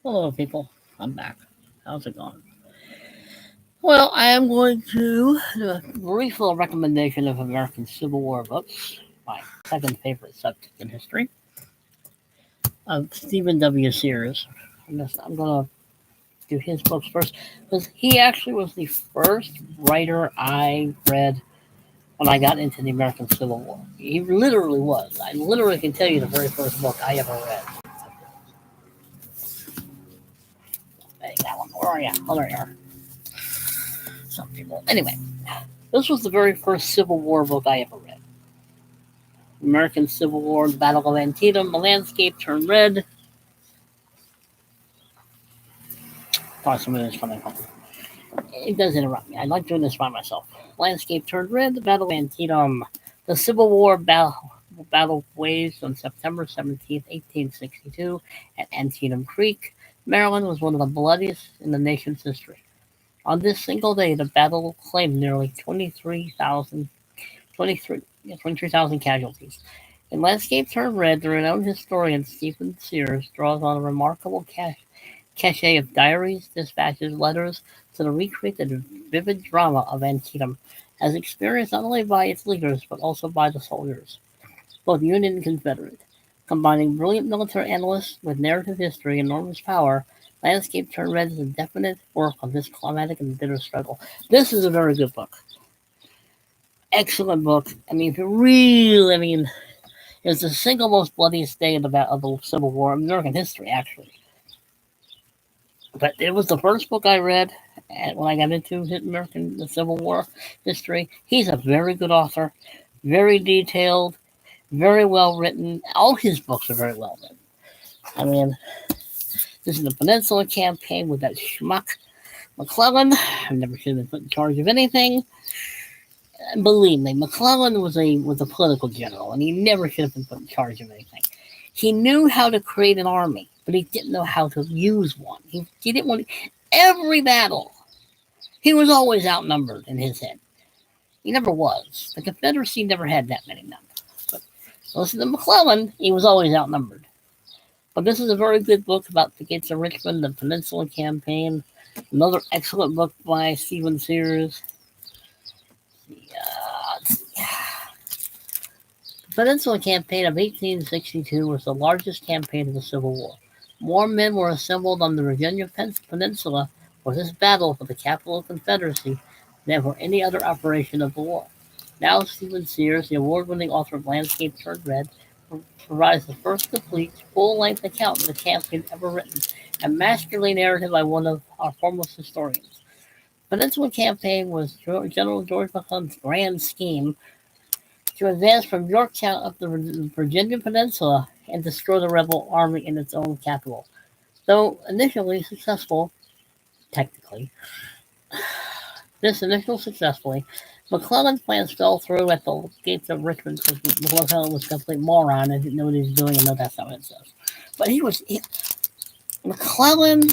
Hello, people. I'm back. How's it going? Well, I am going to do a brief little recommendation of American Civil War books, my second favorite subject in history, of Stephen W. Sears. I'm going to do his books first because he actually was the first writer I read when I got into the American Civil War. He literally was. I literally can tell you the very first book I ever read. Hey, that one. Where are you? Oh, there you are. Some people. Anyway, this was the very first Civil War book I ever read. American Civil War, the Battle of Antietam, the landscape turned red. Thought somebody was coming home. It does interrupt me. I like doing this by myself. Landscape turned red, the Battle of Antietam. The Civil War battle waged on September 17th, 1862, at Antietam Creek. Maryland was one of the bloodiest in the nation's history. On this single day, the battle claimed nearly 23,000 casualties. In Landscape Turned Red, the renowned historian Stephen Sears draws on a remarkable cache of diaries, dispatches, letters to recreate the vivid drama of Antietam, as experienced not only by its leaders but also by the soldiers, both Union and Confederate. Combining brilliant military analysts with narrative history and enormous power, Landscape Turned Red is a definite work on this climatic and bitter struggle. This is a very good book. Excellent book. I mean, if you really, it's the single most bloodiest day of the Civil War in American history, actually. But it was the first book I read when I got into the Civil War history. He's a very good author, very detailed, very well written. All his books are very well written. I mean, this is the Peninsula Campaign with that schmuck McClellan. I never should have been put in charge of anything. Believe me, McClellan was a political general, and he never should have been put in charge of anything. He knew how to create an army, but he didn't know how to use one. He didn't want every battle. He was always outnumbered in his head. He never was. The Confederacy never had that many numbers. But listen to McClellan, he was always outnumbered. But this is a very good book about the gates of Richmond, the Peninsula Campaign. Another excellent book by Stephen Sears. The Peninsula Campaign of 1862 was the largest campaign of the Civil War. More men were assembled on the Virginia Peninsula for this battle for the capital of the Confederacy than for any other operation of the war. Now Stephen Sears, the award-winning author of Landscape Turned Red, provides the first complete, full-length account of the campaign ever written, a masterly narrative by one of our foremost historians. The Peninsula Campaign was General George McClellan's grand scheme to advance from Yorktown up the Virginia Peninsula and destroy the rebel army in its own capital. Though initially successful, technically, McClellan's plans fell through at the gates of Richmond because McClellan was a complete moron and didn't know what he was doing, and no, that's not what it says. But McClellan,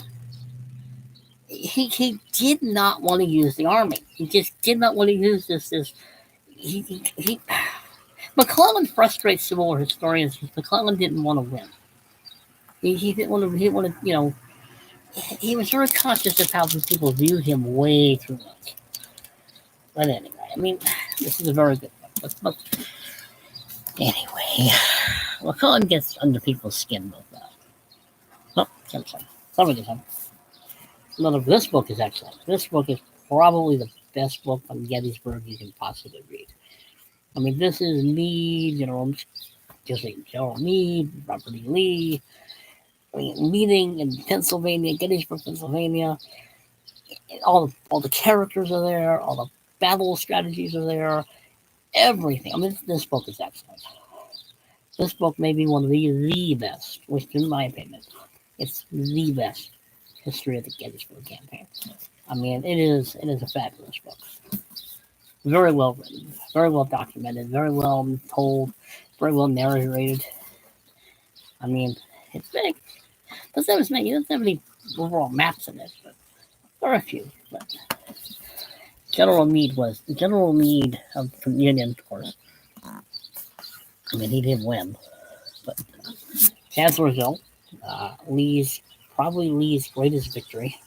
he did not want to use the army. He just did not want to use this. He McClellan frustrates Civil War historians because McClellan didn't want to win. He didn't want to. He wanted, he was very conscious of how people viewed him way too much. But anyway, I mean, this is a very good book. But anyway, McClellan gets under people's skin with that. Oh, I'm sorry. Somebody did something. This book is excellent. This book is probably the best book on Gettysburg you can possibly read. I mean, this is Meade, General Meade, Robert E. Lee, meeting in Pennsylvania, Gettysburg, Pennsylvania. All the characters are there. All the battle strategies are there. Everything. I mean, this book is excellent. This book may be one of the best, which, in my opinion, it's the best history of the Gettysburg campaign. I mean, it is a fabulous book. Very well written, very well documented, very well told, very well narrated. I mean, it's big. It doesn't have any overall maps in it, but there are a few. But General Meade was the General Meade of the Union, of course. I mean, he didn't win, but Chancellorsville, Lee's probably Lee's greatest victory,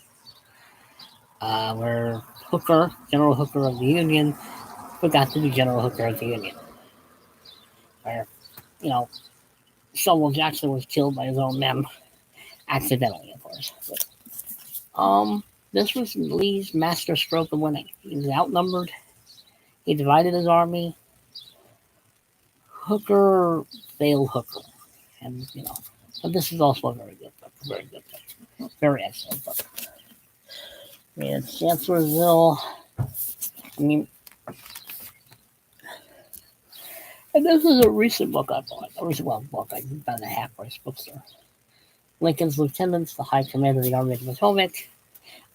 where Hooker, General Hooker of the Union, forgot to be General Hooker of the Union. Where, you know, Stonewall Jackson was killed by his own men, accidentally, of course. But, this was Lee's master stroke of winning. He was outnumbered. He divided his army. Hooker failed Hooker, and but this is also a very good book. Very good book. Very excellent book. I mean, it's Chancellorsville. I mean, and this is a recent book I bought. A recent book I bought in a half-price bookstore. Lincoln's Lieutenants, the High Command of the Army of the Potomac.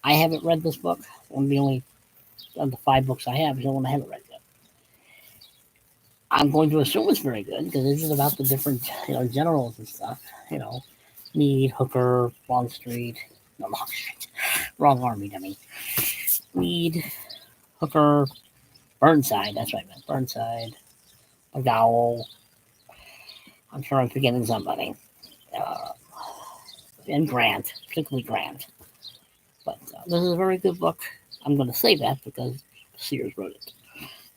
I haven't read this book. One of the only of the 5 books I have is the one I haven't read yet. I'm going to assume it's very good because this is about the different, generals and stuff. Meade, Hooker, Longstreet, wrong army, dummy. Meade, Hooker, Burnside. That's right, man. Burnside, McDowell. I'm sure I'm forgetting somebody. And Grant, particularly Grant. But this is a very good book. I'm going to say that because Sears wrote it.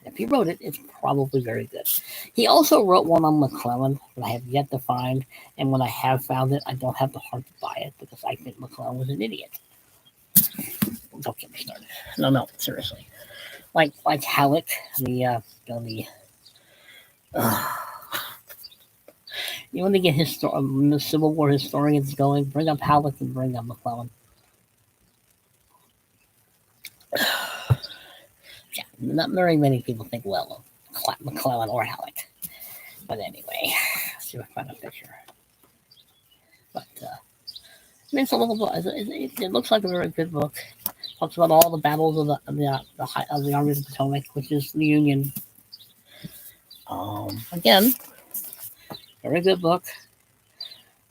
If he wrote it, it's probably very good. He also wrote one on McClellan that I have yet to find, and when I have found it, I don't have the heart to buy it because I think McClellan was an idiot. Don't get me started. No, seriously. Like Halleck, you want to get the Civil War historians going, bring up Halleck and bring up McClellan. Yeah, not very many people think well of McClellan or Halleck. But anyway, let's see if I find a picture. But it's a little book. It looks like a very good book. Talks about all the battles of the Army of the Potomac, which is the Union. Again, very good book.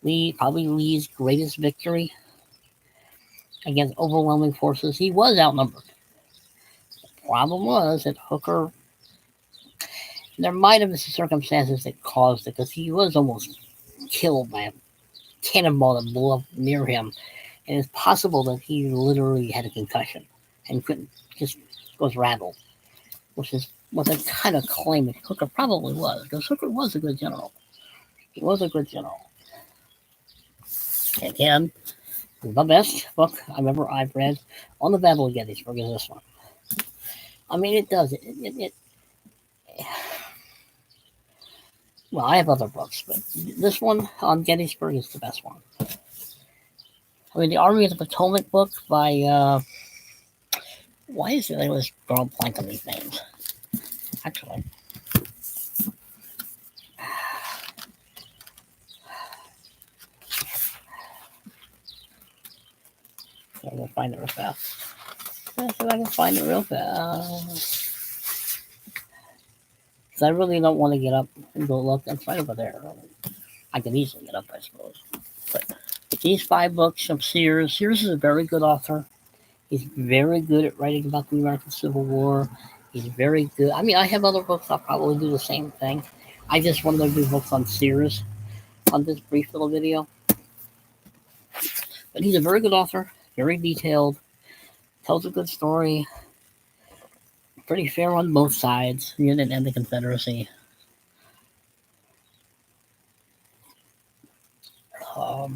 Probably Lee's greatest victory against overwhelming forces. He was outnumbered. The problem was that Hooker, there might have been some circumstances that caused it because he was almost killed by a cannonball that blew up near him. And it's possible that he literally had a concussion and couldn't, just was rattled, which is what they kind of claim that Hooker probably was, because Hooker was a good general. He was a good general. Again, the best book I've read on the Battle of Gettysburg is this one. I mean, it does. Well, I have other books, but this one on Gettysburg is the best one. I mean, the Army of the Potomac book by, why is it I was drawing blank on these names? Actually. I'm going to find it real fast. Let's see if I can find it real fast. Because I really don't want to get up and go look. It's right over there. I can easily get up, I suppose. But these 5 books from Sears. Sears is a very good author. He's very good at writing about the American Civil War. He's very good. I mean, I have other books. I'll probably do the same thing. I just wanted to do books on Sears on this brief little video. But he's a very good author. Very detailed. Tells a good story. Pretty fair on both sides, the Union and the Confederacy. I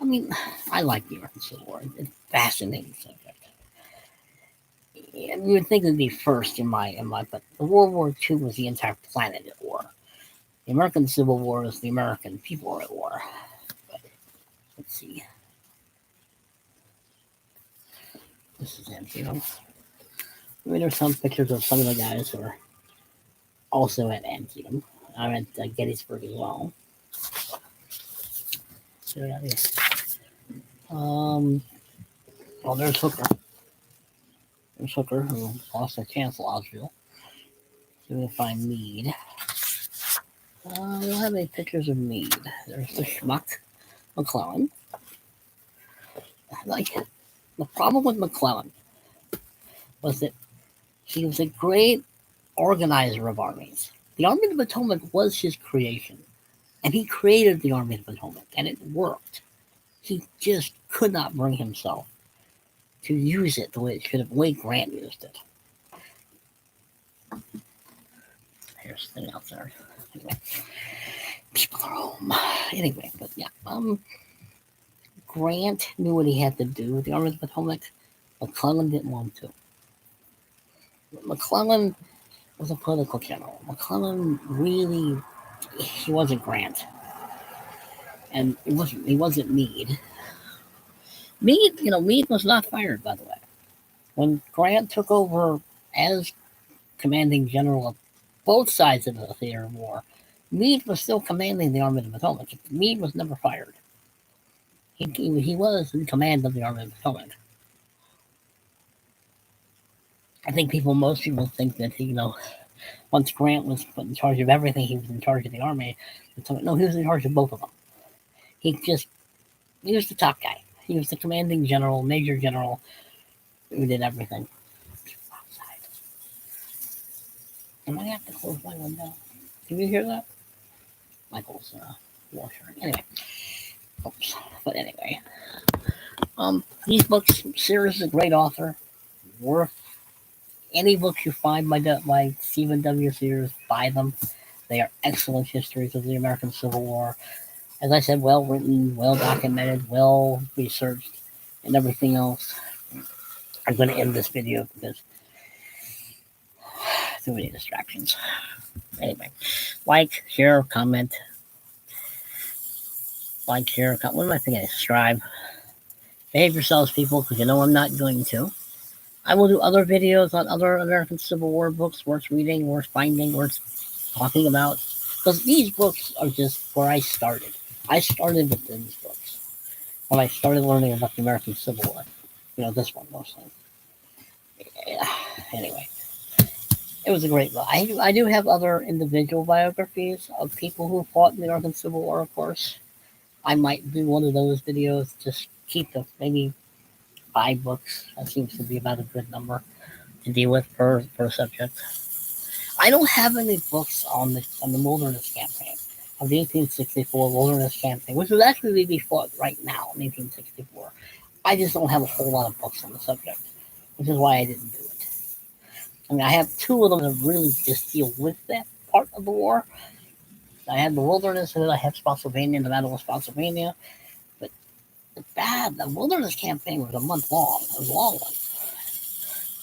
mean, I like the American Civil War. It's a fascinating subject. And you would think it would be first in my, but the World War II was the entire planet at war. The American Civil War is the American people are at war. But let's see. This is Antietam. I mean, there's some pictures of some of the guys who are also at Antietam. I'm at Gettysburg as well. Well, there's Hooker. There's Hooker, who lost at Chancellorsville. So we'll find Meade. We don't have any pictures of Meade. There's the schmuck, McClellan. The problem with McClellan was that he was a great organizer of armies. The Army of the Potomac was his creation. And he created the Army of the Potomac, and it worked. He just could not bring himself to use it the way it should have, the way Grant used it. Here's the thing out there. Anyway, people are home. Anyway, but yeah, Grant knew what he had to do with the Army of the Potomac. McClellan didn't want to. McClellan was a political general. McClellan really, he wasn't Grant, and he wasn't Meade. Meade was not fired, by the way. When Grant took over as commanding general of both sides of the theater of war, Meade was still commanding the Army of the Potomac. Meade was never fired. He was in command of the Army of the Potomac. I think most people think that once Grant was put in charge of everything, he was in charge of the Army. No, he was in charge of both of them. He was the top guy. He was the commanding general, major general, who did everything. Outside. I might have to close my window. Can you hear that? Michael's washing. Anyway. Oops. But anyway. These books, Sears is a great author. Worth any books you find by Stephen W. Sears, buy them. They are excellent histories of the American Civil War. As I said, well written, well documented, well researched, and everything else. I'm going to end this video because too many distractions. Anyway, like, share, comment. Like, share, comment. What am I thinking? Subscribe. Behave yourselves, people, because I'm not going to. I will do other videos on other American Civil War books worth reading, worth finding, worth talking about. Because these books are just where I started. I started with these books when I started learning about the American Civil War. This one mostly. Yeah. Anyway, it was a great book. I do have other individual biographies of people who fought in the American Civil War, of course. I might do one of those videos. Just keep maybe 5 books. That seems to be about a good number to deal with per subject. I don't have any books on the Wilderness Campaign of the 1864 Wilderness Campaign, which would actually be fought right now in 1864. I just don't have a whole lot of books on the subject, which is why I didn't do it. I mean, I have 2 of them that really just deal with that part of the war. I have the Wilderness, and then I have Spotsylvania, the Battle of Spotsylvania. But the Wilderness Campaign was a month long. It was a long one.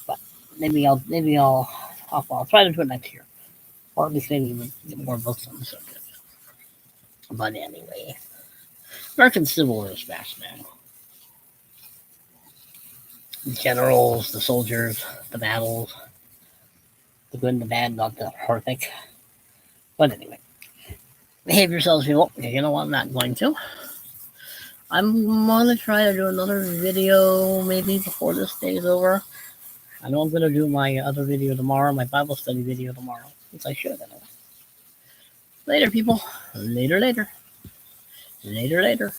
But maybe I'll try to do it next year, or at least maybe get more books on the subject. But anyway, American Civil War is fascinating. The generals, the soldiers, the battles, the good and the bad, not the horrific. But anyway, behave yourselves, people. I'm not going to. I'm going to try to do another video maybe before this day is over. I know I'm going to do my other video tomorrow, my Bible study video tomorrow, since I should anyway. Later, people. Later.